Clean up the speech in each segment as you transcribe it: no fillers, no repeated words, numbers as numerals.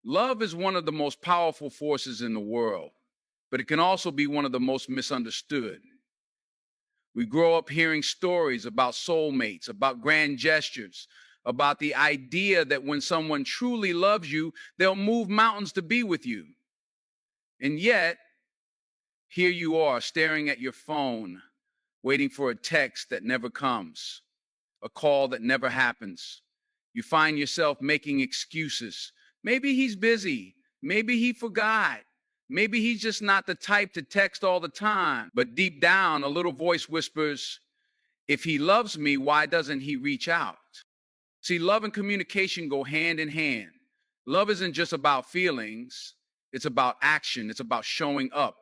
Love is one of the most powerful forces in the world, but it can also be one of the most misunderstood. We grow up hearing stories about soulmates, about grand gestures, about the idea that when someone truly loves you, they'll move mountains to be with you. And yet, here you are staring at your phone, waiting for a text that never comes, a call that never happens. You find yourself making excuses. Maybe he's busy. Maybe he forgot. Maybe he's just not the type to text all the time. But deep down, a little voice whispers, if he loves me, why doesn't he reach out? See, love and communication go hand in hand. Love isn't just about feelings, it's about action, it's about showing up.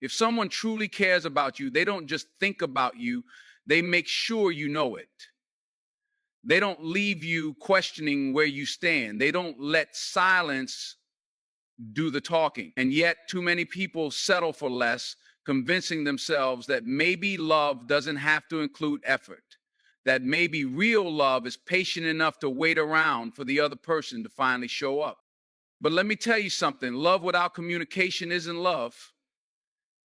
If someone truly cares about you, they don't just think about you, they make sure you know it. They don't leave you questioning where you stand. They don't let silence do the talking. And yet, too many people settle for less, convincing themselves that maybe love doesn't have to include effort, that maybe real love is patient enough to wait around for the other person to finally show up. But let me tell you something, love without communication isn't love.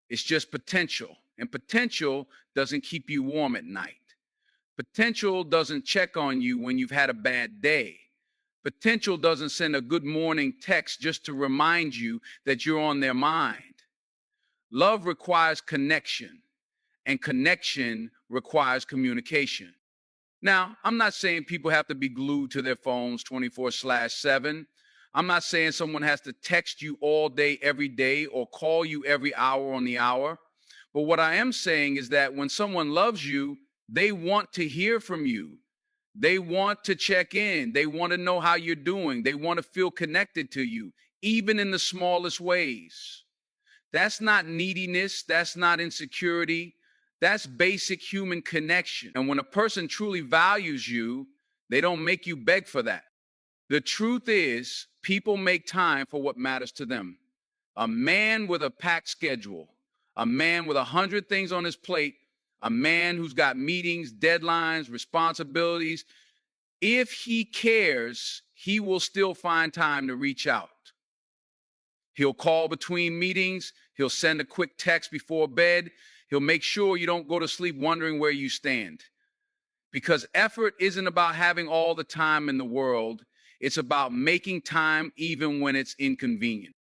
It's just potential. And potential doesn't keep you warm at night. Potential doesn't check on you when you've had a bad day. Potential doesn't send a good morning text just to remind you that you're on their mind. Love requires connection, and connection requires communication. Now, I'm not saying people have to be glued to their phones 24/7. I'm not saying someone has to text you all day, every day, or call you every hour on the hour. But what I am saying is that when someone loves you, they want to hear from you. They want to check in. They want to know how you're doing. They want to feel connected to you, even in the smallest ways. That's not neediness. That's not insecurity. That's basic human connection. And when a person truly values you, they don't make you beg for that. The truth is, people make time for what matters to them. A man with a packed schedule, a man with 100 things on his plate, a man who's got meetings, deadlines, responsibilities, if he cares, he will still find time to reach out. He'll call between meetings. He'll send a quick text before bed. He'll make sure you don't go to sleep wondering where you stand. Because effort isn't about having all the time in the world. It's about making time even when it's inconvenient.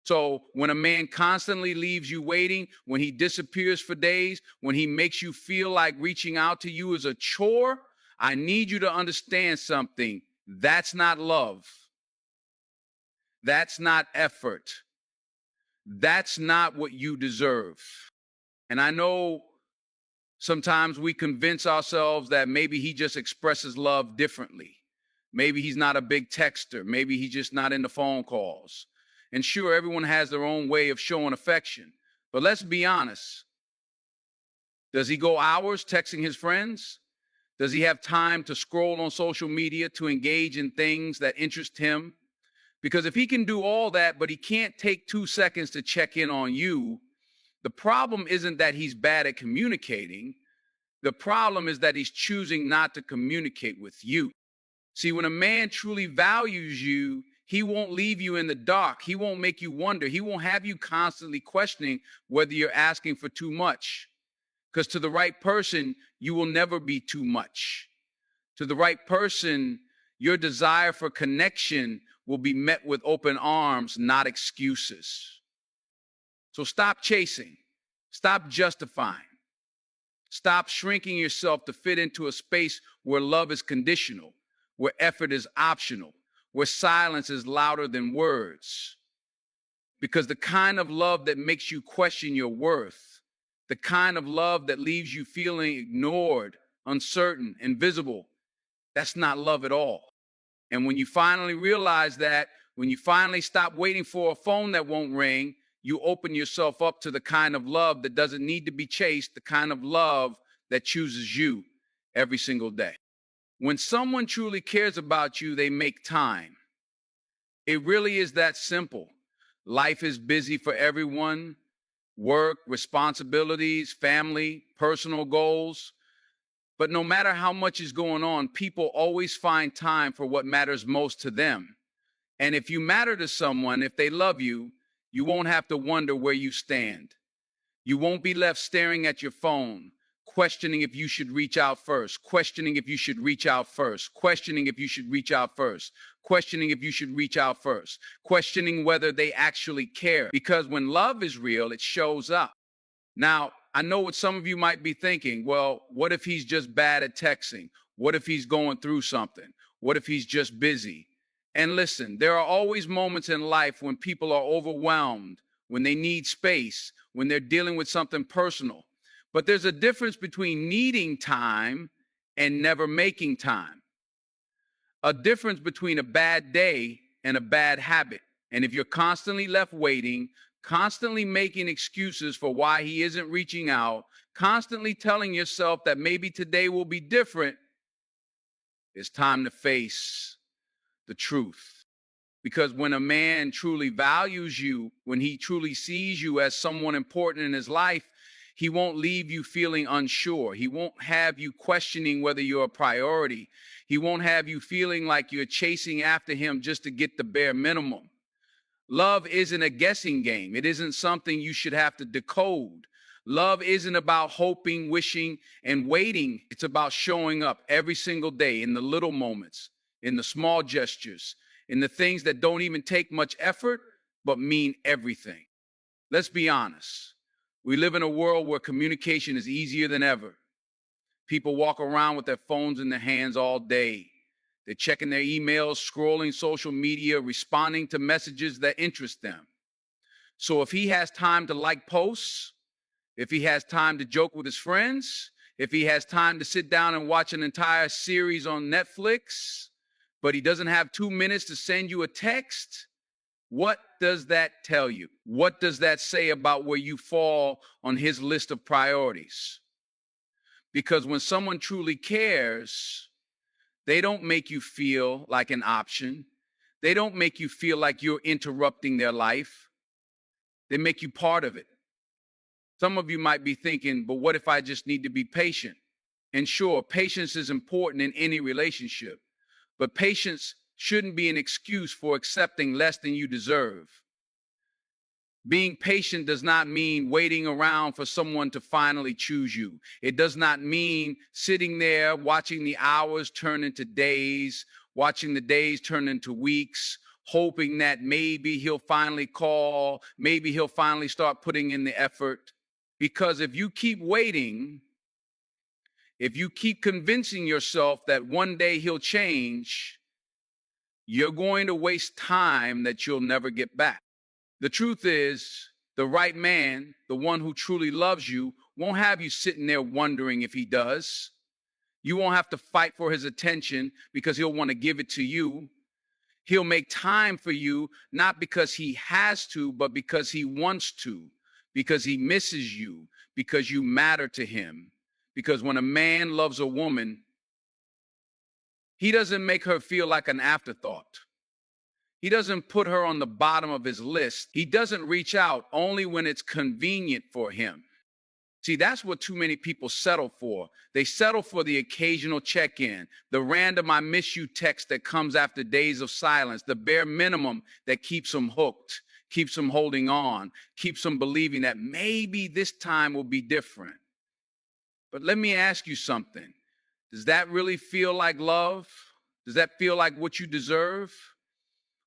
So when a man constantly leaves you waiting, when he disappears for days, when he makes you feel like reaching out to you is a chore, I need you to understand something. That's not love. That's not effort. That's not what you deserve. And I know sometimes we convince ourselves that maybe he just expresses love differently. Maybe he's not a big texter. Maybe he's just not into phone calls. And sure, everyone has their own way of showing affection. But let's be honest. Does he go hours texting his friends? Does he have time to scroll on social media to engage in things that interest him? Because if he can do all that, but he can't take 2 seconds to check in on you, the problem isn't that he's bad at communicating. The problem is that he's choosing not to communicate with you. See, when a man truly values you, he won't leave you in the dark. He won't make you wonder. He won't have you constantly questioning whether you're asking for too much. Because to the right person, you will never be too much. To the right person, your desire for connection will be met with open arms, not excuses. So stop chasing. Stop justifying. Stop shrinking yourself to fit into a space where love is conditional, where effort is optional, where silence is louder than words. Because the kind of love that makes you question your worth, the kind of love that leaves you feeling ignored, uncertain, invisible, that's not love at all. And when you finally realize that, when you finally stop waiting for a phone that won't ring, you open yourself up to the kind of love that doesn't need to be chased, the kind of love that chooses you every single day. When someone truly cares about you, they make time. It really is that simple. Life is busy for everyone. Work, responsibilities, family, personal goals. But no matter how much is going on, people always find time for what matters most to them. And if you matter to someone, if they love you, you won't have to wonder where you stand. You won't be left staring at your phone, questioning if you should reach out first, questioning if you should reach out first, questioning if you should reach out first, questioning if you should reach out first, questioning whether they actually care. Because when love is real, it shows up. Now, I know what some of you might be thinking. Well, what if he's just bad at texting? What if he's going through something? What if he's just busy? And listen, there are always moments in life when people are overwhelmed, when they need space, when they're dealing with something personal. But there's a difference between needing time and never making time. A difference between a bad day and a bad habit. And if you're constantly left waiting, constantly making excuses for why he isn't reaching out, constantly telling yourself that maybe today will be different, it's time to face the truth. Because when a man truly values you, when he truly sees you as someone important in his life, he won't leave you feeling unsure. He won't have you questioning whether you're a priority. He won't have you feeling like you're chasing after him just to get the bare minimum. Love isn't a guessing game. It isn't something you should have to decode. Love isn't about hoping, wishing, and waiting. It's about showing up every single day in the little moments, in the small gestures, in the things that don't even take much effort, but mean everything. Let's be honest. We live in a world where communication is easier than ever. People walk around with their phones in their hands all day. They're checking their emails, scrolling social media, responding to messages that interest them. So if he has time to like posts, if he has time to joke with his friends, if he has time to sit down and watch an entire series on Netflix, but he doesn't have 2 minutes to send you a text, what does that tell you? What does that say about where you fall on his list of priorities? Because when someone truly cares, they don't make you feel like an option. They don't make you feel like you're interrupting their life. They make you part of it. Some of you might be thinking, but what if I just need to be patient? And sure, patience is important in any relationship, but patience shouldn't be an excuse for accepting less than you deserve. Being patient does not mean waiting around for someone to finally choose you. It does not mean sitting there watching the hours turn into days, watching the days turn into weeks, hoping that maybe he'll finally call, maybe he'll finally start putting in the effort. Because if you keep waiting, if you keep convincing yourself that one day he'll change, you're going to waste time that you'll never get back. The truth is, the right man, the one who truly loves you, won't have you sitting there wondering if he does. You won't have to fight for his attention because he'll want to give it to you. He'll make time for you, not because he has to, but because he wants to, because he misses you, because you matter to him. Because when a man loves a woman, he doesn't make her feel like an afterthought. He doesn't put her on the bottom of his list. He doesn't reach out only when it's convenient for him. See, that's what too many people settle for. They settle for the occasional check-in, the random I miss you text that comes after days of silence, the bare minimum that keeps them hooked, keeps them holding on, keeps them believing that maybe this time will be different. But let me ask you something. Does that really feel like love? Does that feel like what you deserve?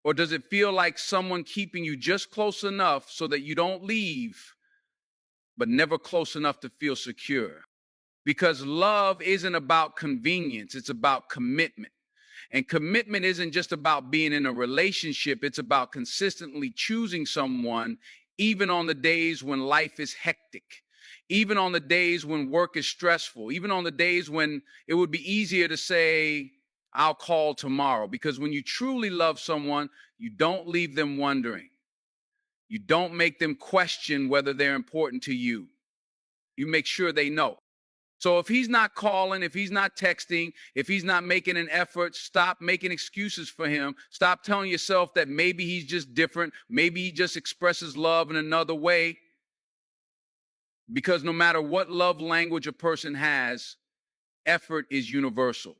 Or does it feel like someone keeping you just close enough so that you don't leave, but never close enough to feel secure? Because love isn't about convenience, it's about commitment. And commitment isn't just about being in a relationship, it's about consistently choosing someone, even on the days when life is hectic, even on the days when work is stressful, even on the days when it would be easier to say, I'll call tomorrow. Because when you truly love someone, you don't leave them wondering. You don't make them question whether they're important to you. You make sure they know. So if he's not calling, if he's not texting, if he's not making an effort, stop making excuses for him. Stop telling yourself that maybe he's just different. Maybe he just expresses love in another way. Because no matter what love language a person has, effort is universal.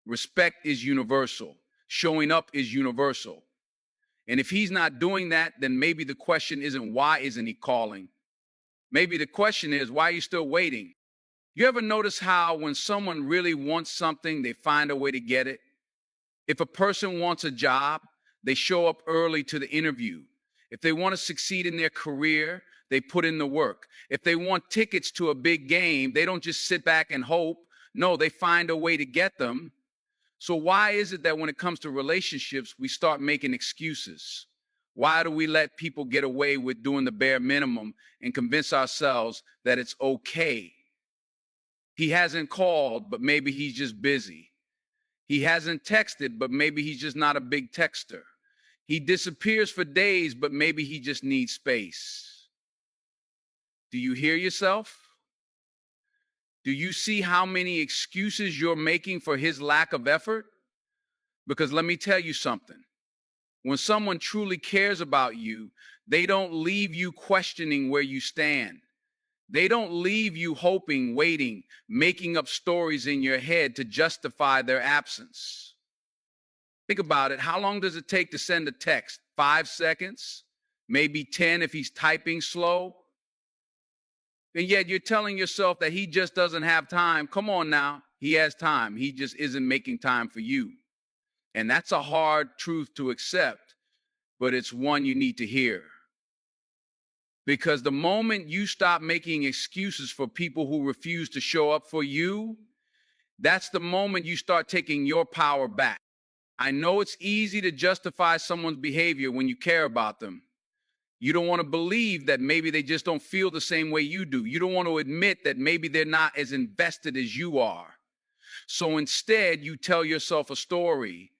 Respect is universal. Showing up is universal. And if he's not doing that, then maybe the question isn't why isn't he calling? Maybe the question is, why are you still waiting? You ever notice how when someone really wants something, they find a way to get it? If a person wants a job, they show up early to the interview. If they want to succeed in their career, they put in the work. If they want tickets to a big game, they don't just sit back and hope. No, they find a way to get them. So why is it that when it comes to relationships, we start making excuses? Why do we let people get away with doing the bare minimum and convince ourselves that it's okay? He hasn't called, but maybe he's just busy. He hasn't texted, but maybe he's just not a big texter. He disappears for days, but maybe he just needs space. Do you hear yourself? Do you see how many excuses you're making for his lack of effort? Because let me tell you something. When someone truly cares about you, they don't leave you questioning where you stand. They don't leave you hoping, waiting, making up stories in your head to justify their absence. Think about it. How long does it take to send a text? 5 seconds? Maybe 10 if he's typing slow? And yet you're telling yourself that he just doesn't have time. Come on now. He has time. He just isn't making time for you. And that's a hard truth to accept, but it's one you need to hear. Because the moment you stop making excuses for people who refuse to show up for you, that's the moment you start taking your power back. I know it's easy to justify someone's behavior when you care about them. You don't want to believe that maybe they just don't feel the same way you do. You don't want to admit that maybe they're not as invested as you are. So instead, you tell yourself a story.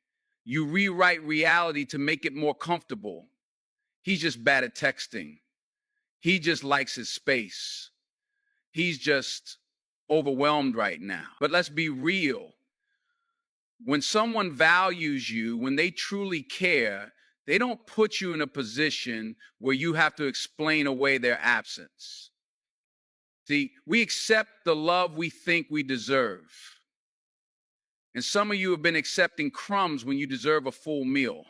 You rewrite reality to make it more comfortable. He's just bad at texting. He just likes his space. He's just overwhelmed right now. But let's be real. When someone values you, when they truly care, they don't put you in a position where you have to explain away their absence. See, we accept the love we think we deserve. And some of you have been accepting crumbs when you deserve a full meal.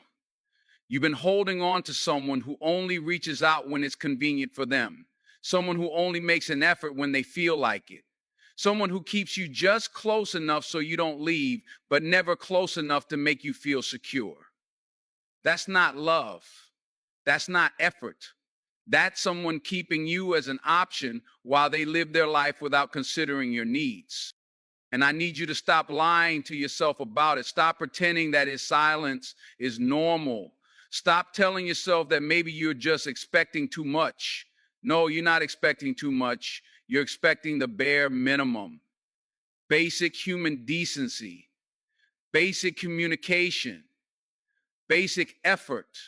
You've been holding on to someone who only reaches out when it's convenient for them. Someone who only makes an effort when they feel like it. Someone who keeps you just close enough so you don't leave, but never close enough to make you feel secure. That's not love. That's not effort. That's someone keeping you as an option while they live their life without considering your needs. And I need you to stop lying to yourself about it. Stop pretending that his silence is normal. Stop telling yourself that maybe you're just expecting too much. No, you're not expecting too much. You're expecting the bare minimum. Basic human decency, basic communication, basic effort.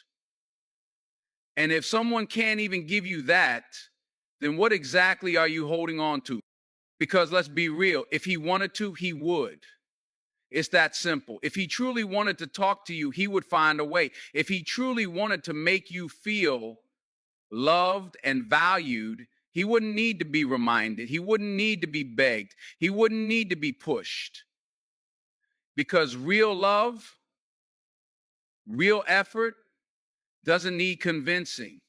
And if someone can't even give you that, then what exactly are you holding on to? Because let's be real, if he wanted to, he would. It's that simple. If he truly wanted to talk to you, he would find a way. If he truly wanted to make you feel loved and valued, he wouldn't need to be reminded. He wouldn't need to be begged. He wouldn't need to be pushed. Because real love, real effort doesn't need convincing.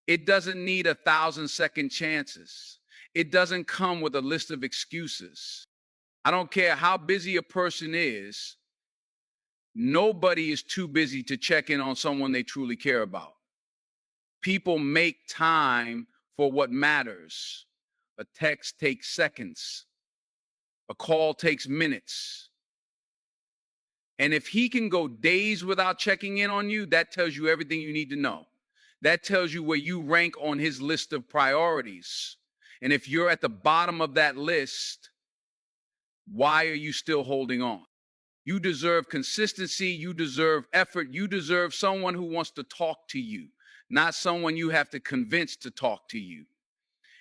It doesn't need 1,000 second chances. It doesn't come with a list of excuses. I don't care how busy a person is, nobody is too busy to check in on someone they truly care about. People make time for what matters. A text takes seconds. A call takes minutes. And if he can go days without checking in on you, that tells you everything you need to know. That tells you where you rank on his list of priorities. And if you're at the bottom of that list, why are you still holding on? You deserve consistency. You deserve effort. You deserve someone who wants to talk to you, not someone you have to convince to talk to you.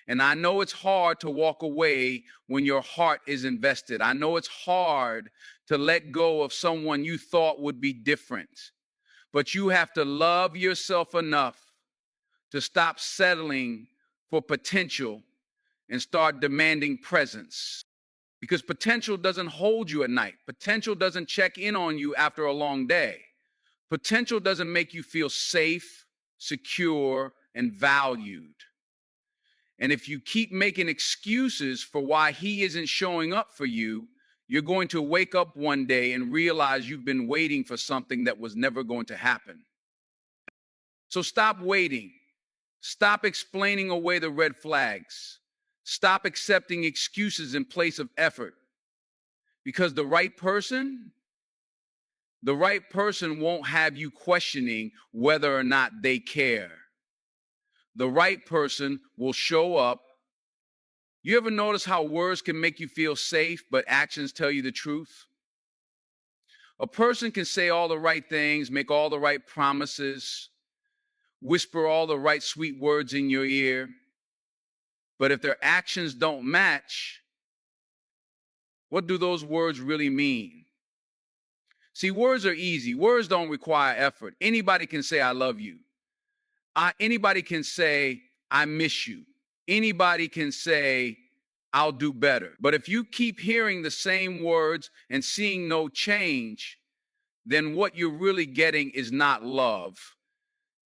And I know it's hard to walk away when your heart is invested. I know it's hard to let go of someone you thought would be different. But you have to love yourself enough to stop settling for potential and start demanding presence. Because potential doesn't hold you at night. Potential doesn't check in on you after a long day. Potential doesn't make you feel safe, secure, and valued. And if you keep making excuses for why he isn't showing up for you, you're going to wake up one day and realize you've been waiting for something that was never going to happen. So stop waiting. Stop explaining away the red flags. Stop accepting excuses in place of effort. Because the right person won't have you questioning whether or not they care. The right person will show up. You ever notice how words can make you feel safe, but actions tell you the truth? A person can say all the right things, make all the right promises, whisper all the right sweet words in your ear, but if their actions don't match, what do those words really mean? See, words are easy. Words don't require effort. Anybody can say, I love you. Anybody can say, I miss you. Anybody can say, I'll do better. But if you keep hearing the same words and seeing no change, then what you're really getting is not love.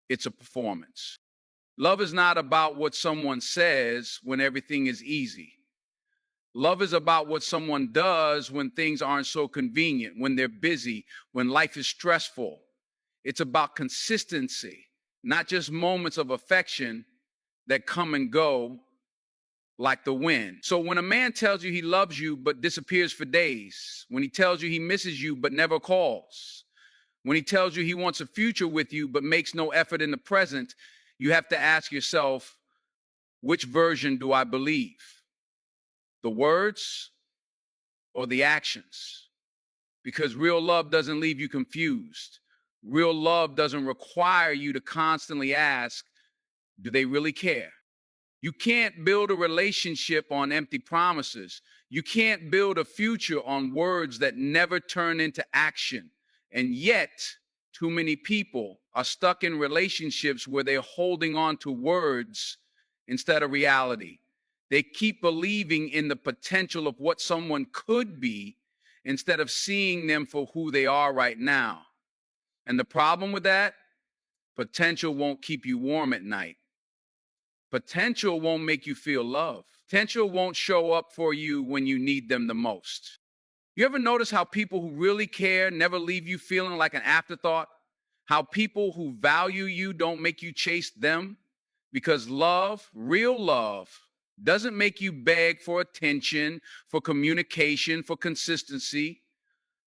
It's a performance. Love is not about what someone says when everything is easy. Love is about what someone does when things aren't so convenient, when they're busy, when life is stressful. It's about consistency, not just moments of affection that come and go like the wind. So when a man tells you he loves you but disappears for days, when he tells you he misses you but never calls, when he tells you he wants a future with you but makes no effort in the present, you have to ask yourself, which version do I believe? The words or the actions? Because real love doesn't leave you confused. Real love doesn't require you to constantly ask, do they really care? You can't build a relationship on empty promises. You can't build a future on words that never turn into action. And yet, too many people are stuck in relationships where they're holding on to words instead of reality. They keep believing in the potential of what someone could be instead of seeing them for who they are right now. And the problem with that, potential won't keep you warm at night. Potential won't make you feel love. Potential won't show up for you when you need them the most. You ever notice how people who really care never leave you feeling like an afterthought? How people who value you don't make you chase them? Because love, real love, doesn't make you beg for attention, for communication, for consistency.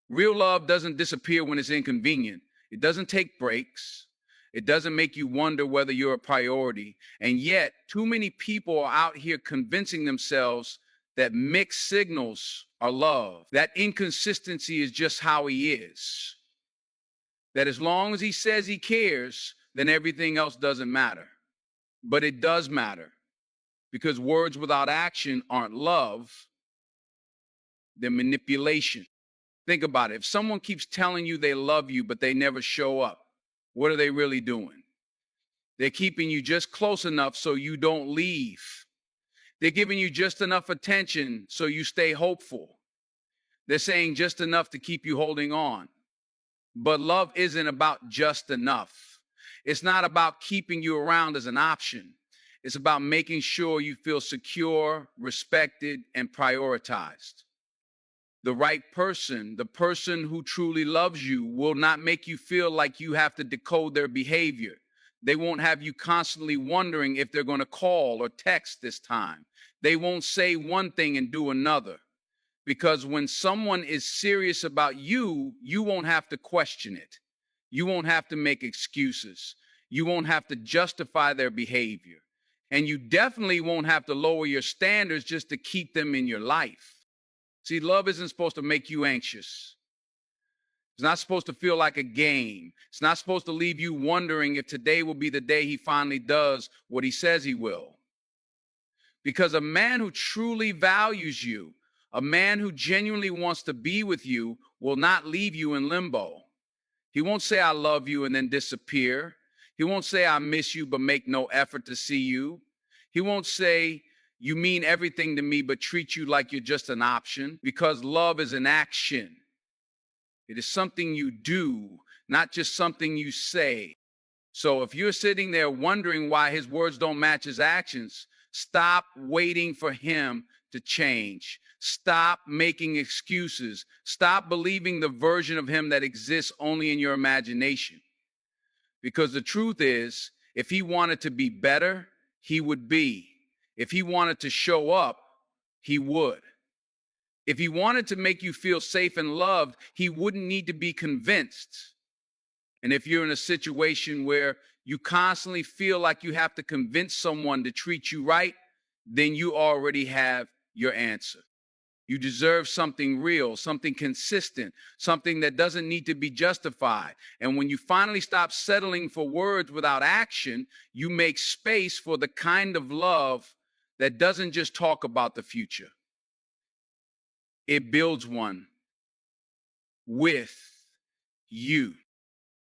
Real love doesn't disappear when it's inconvenient. It doesn't take breaks. It doesn't make you wonder whether you're a priority. And yet, too many people are out here convincing themselves that mixed signals are love, that inconsistency is just how he is, that as long as he says he cares, then everything else doesn't matter. But it does matter, because words without action aren't love, they're manipulation. Think about it. If someone keeps telling you they love you, but they never show up, what are they really doing? They're keeping you just close enough so you don't leave. They're giving you just enough attention so you stay hopeful. They're saying just enough to keep you holding on. But love isn't about just enough. It's not about keeping you around as an option. It's about making sure you feel secure, respected, and prioritized. The right person, the person who truly loves you, will not make you feel like you have to decode their behavior. They won't have you constantly wondering if they're going to call or text this time. They won't say one thing and do another. Because when someone is serious about you, you won't have to question it. You won't have to make excuses. You won't have to justify their behavior. And you definitely won't have to lower your standards just to keep them in your life. See, love isn't supposed to make you anxious. It's not supposed to feel like a game. It's not supposed to leave you wondering if today will be the day he finally does what he says he will. Because a man who truly values you, a man who genuinely wants to be with you, will not leave you in limbo. He won't say, I love you, and then disappear. He won't say, I miss you, but make no effort to see you. He won't say, You mean everything to me, but treat you like you're just an option, because love is an action. It is something you do, not just something you say. So if you're sitting there wondering why his words don't match his actions, stop waiting for him to change. Stop making excuses. Stop believing the version of him that exists only in your imagination. Because the truth is, if he wanted to be better, he would be. If he wanted to show up, he would. If he wanted to make you feel safe and loved, he wouldn't need to be convinced. And if you're in a situation where you constantly feel like you have to convince someone to treat you right, then you already have your answer. You deserve something real, something consistent, something that doesn't need to be justified. And when you finally stop settling for words without action, you make space for the kind of love that doesn't just talk about the future. It builds one with you.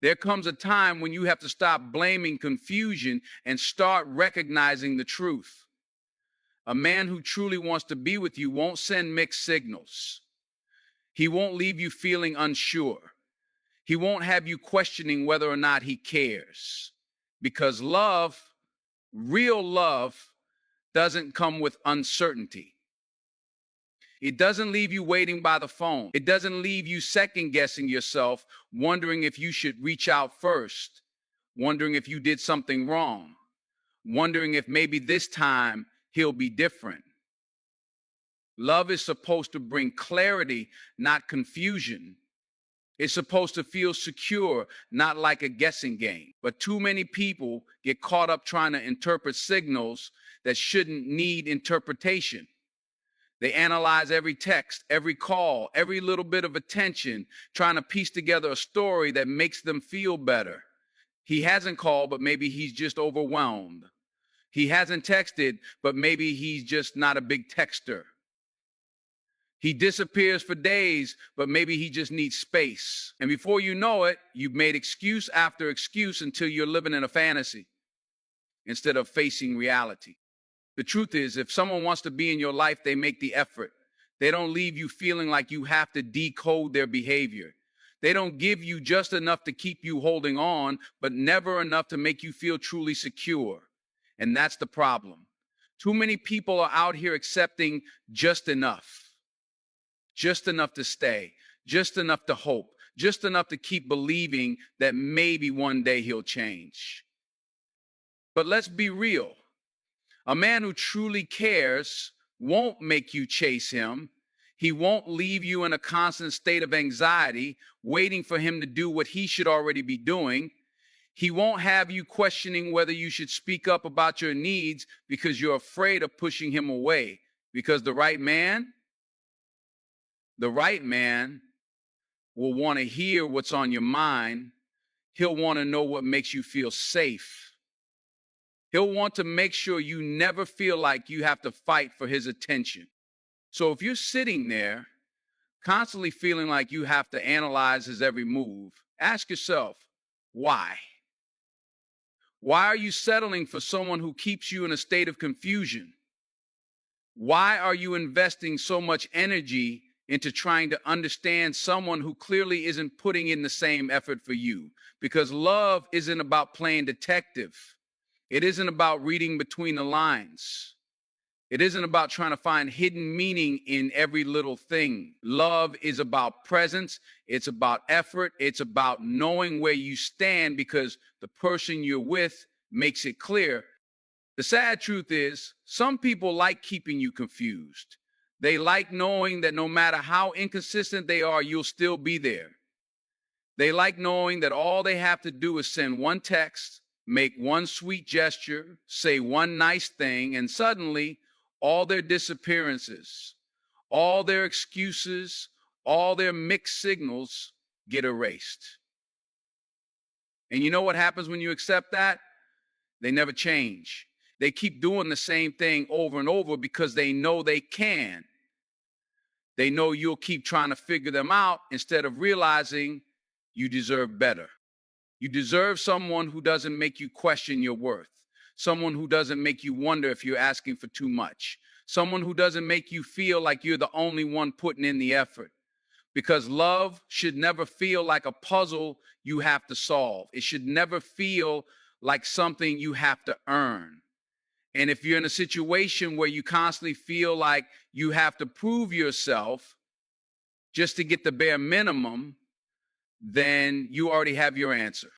There comes a time when you have to stop blaming confusion and start recognizing the truth. A man who truly wants to be with you won't send mixed signals. He won't leave you feeling unsure. He won't have you questioning whether or not he cares. Because love, real love, doesn't come with uncertainty. It doesn't leave you waiting by the phone. It doesn't leave you second guessing yourself, wondering if you should reach out first, wondering if you did something wrong, wondering if maybe this time he'll be different. Love is supposed to bring clarity, not confusion. It's supposed to feel secure, not like a guessing game. But too many people get caught up trying to interpret signals that shouldn't need interpretation. They analyze every text, every call, every little bit of attention, trying to piece together a story that makes them feel better. He hasn't called, but maybe he's just overwhelmed. He hasn't texted, but maybe he's just not a big texter. He disappears for days, but maybe he just needs space. And before you know it, you've made excuse after excuse until you're living in a fantasy instead of facing reality. The truth is, if someone wants to be in your life, they make the effort. They don't leave you feeling like you have to decode their behavior. They don't give you just enough to keep you holding on, but never enough to make you feel truly secure. And that's the problem. Too many people are out here accepting just enough to stay, just enough to hope, just enough to keep believing that maybe one day he'll change. But let's be real. A man who truly cares won't make you chase him. He won't leave you in a constant state of anxiety, waiting for him to do what he should already be doing. He won't have you questioning whether you should speak up about your needs because you're afraid of pushing him away. Because the right man will want to hear what's on your mind. He'll want to know what makes you feel safe. He'll want to make sure you never feel like you have to fight for his attention. So if you're sitting there constantly feeling like you have to analyze his every move, ask yourself, why? Why are you settling for someone who keeps you in a state of confusion? Why are you investing so much energy into trying to understand someone who clearly isn't putting in the same effort for you? Because love isn't about playing detective. It isn't about reading between the lines. It isn't about trying to find hidden meaning in every little thing. Love is about presence. It's about effort. It's about knowing where you stand because the person you're with makes it clear. The sad truth is, some people like keeping you confused. They like knowing that no matter how inconsistent they are, you'll still be there. They like knowing that all they have to do is send one text, make one sweet gesture, say one nice thing, and suddenly all their disappearances, all their excuses, all their mixed signals get erased. And you know what happens when you accept that? They never change. They keep doing the same thing over and over because they know they can. They know you'll keep trying to figure them out instead of realizing you deserve better. You deserve someone who doesn't make you question your worth, someone who doesn't make you wonder if you're asking for too much, Someone who doesn't make you feel like you're the only one putting in the effort. Because love should never feel like a puzzle you have to solve. It should never feel like something you have to earn. And if you're in a situation where you constantly feel like you have to prove yourself just to get the bare minimum, then you already have your answer.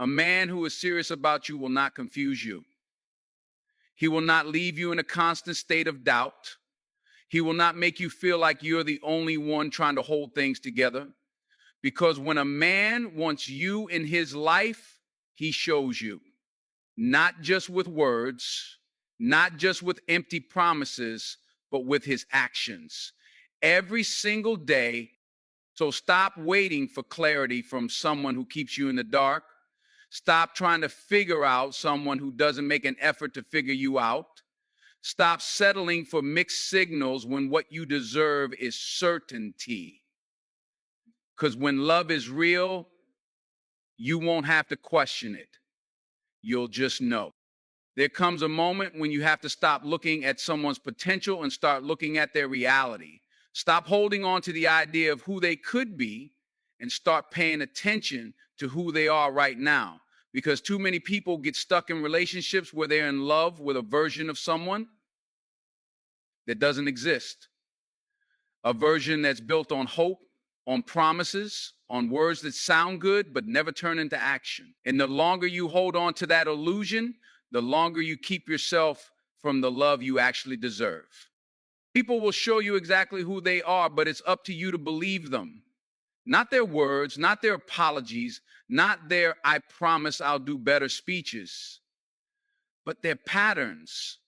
A man who is serious about you will not confuse you. He will not leave you in a constant state of doubt. He will not make you feel like you're the only one trying to hold things together. Because when a man wants you in his life, he shows you. Not just with words, not just with empty promises, but with his actions. Every single day. So stop waiting for clarity from someone who keeps you in the dark. Stop trying to figure out someone who doesn't make an effort to figure you out. Stop settling for mixed signals when what you deserve is certainty. Because when love is real, you won't have to question it. You'll just know. There comes a moment when you have to stop looking at someone's potential and start looking at their reality. Stop holding on to the idea of who they could be and start paying attention to who they are right now. Because too many people get stuck in relationships where they're in love with a version of someone that doesn't exist. A version that's built on hope, on promises, on words that sound good but never turn into action. And the longer you hold on to that illusion, the longer you keep yourself from the love you actually deserve. People will show you exactly who they are, but it's up to you to believe them. Not their words, not their apologies, not their "I promise I'll do better" speeches, but their patterns,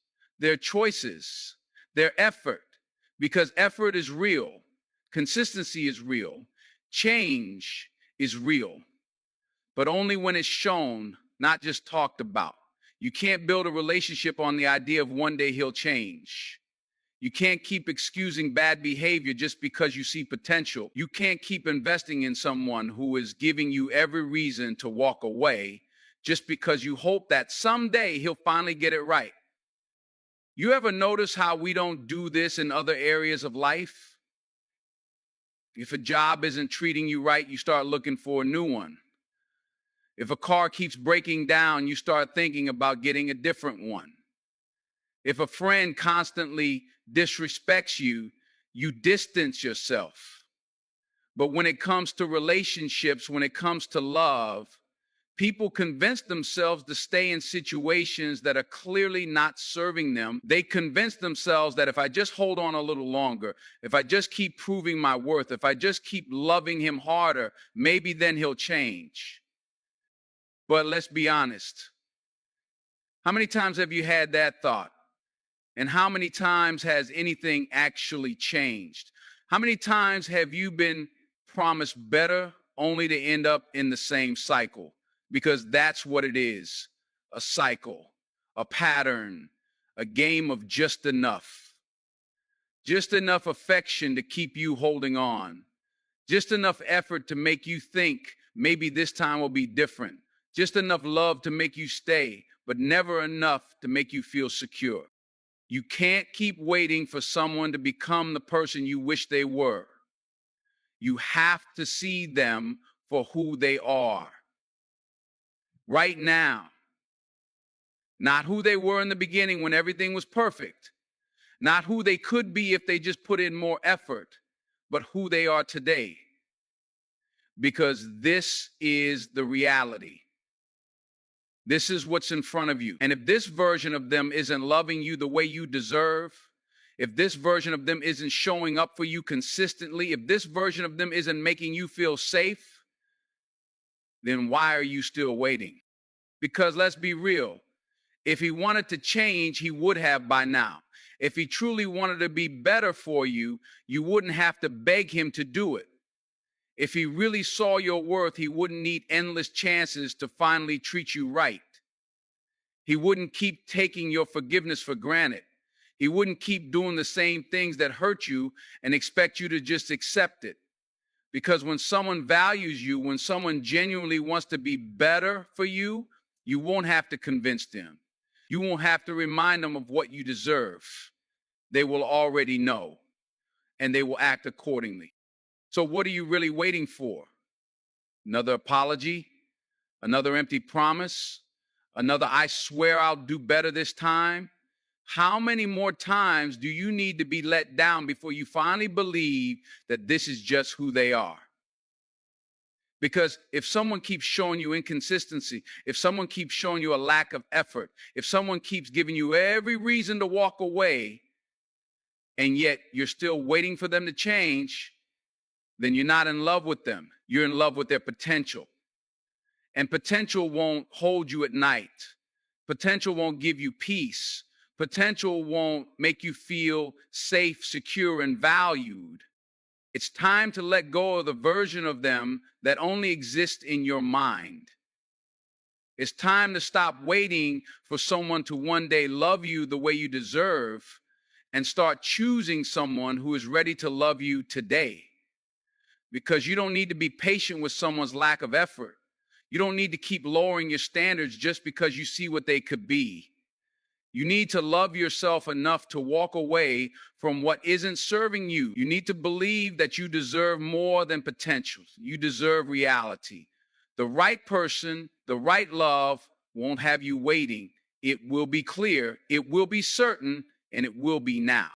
their choices, their effort. Because effort is real, consistency is real, change is real, but only when it's shown, not just talked about. You can't build a relationship on the idea of one day he'll change. You can't keep excusing bad behavior just because you see potential. You can't keep investing in someone who is giving you every reason to walk away just because you hope that someday he'll finally get it right. You ever notice how we don't do this in other areas of life? If a job isn't treating you right, you start looking for a new one. If a car keeps breaking down, you start thinking about getting a different one. If a friend constantly disrespects you, you distance yourself. But when it comes to relationships, when it comes to love, people convince themselves to stay in situations that are clearly not serving them. They convince themselves that if I just hold on a little longer, if I just keep proving my worth, if I just keep loving him harder, maybe then he'll change. But let's be honest. How many times have you had that thought? And how many times has anything actually changed? How many times have you been promised better only to end up in the same cycle? Because that's what it is, a cycle, a pattern, a game of just enough. Just enough affection to keep you holding on. Just enough effort to make you think maybe this time will be different. Just enough love to make you stay, but never enough to make you feel secure. You can't keep waiting for someone to become the person you wish they were. You have to see them for who they are. Right now. Not who they were in the beginning when everything was perfect. Not who they could be if they just put in more effort, but who they are today. Because this is the reality. This is what's in front of you. And if this version of them isn't loving you the way you deserve, if this version of them isn't showing up for you consistently, if this version of them isn't making you feel safe, then why are you still waiting? Because let's be real. If he wanted to change, he would have by now. If he truly wanted to be better for you, you wouldn't have to beg him to do it. If he really saw your worth, he wouldn't need endless chances to finally treat you right. He wouldn't keep taking your forgiveness for granted. He wouldn't keep doing the same things that hurt you and expect you to just accept it. Because when someone values you, when someone genuinely wants to be better for you, you won't have to convince them. You won't have to remind them of what you deserve. they will already know and they will act accordingly. So, what are you really waiting for? Another apology? Another empty promise? Another I swear I'll do better this time? How many more times do you need to be let down before you finally believe that this is just who they are? Because if someone keeps showing you inconsistency, if someone keeps showing you a lack of effort, if someone keeps giving you every reason to walk away, and yet you're still waiting for them to change, then you're not in love with them. You're in love with their potential. And potential won't hold you at night. Potential won't give you peace. Potential won't make you feel safe, secure, and valued. It's time to let go of the version of them that only exists in your mind. It's time to stop waiting for someone to one day love you the way you deserve and start choosing someone who is ready to love you today. Because you don't need to be patient with someone's lack of effort. You don't need to keep lowering your standards just because you see what they could be. You need to love yourself enough to walk away from what isn't serving you. You need to believe that you deserve more than potential. You deserve reality. The right person, the right love won't have you waiting. It will be clear, it will be certain, and it will be now.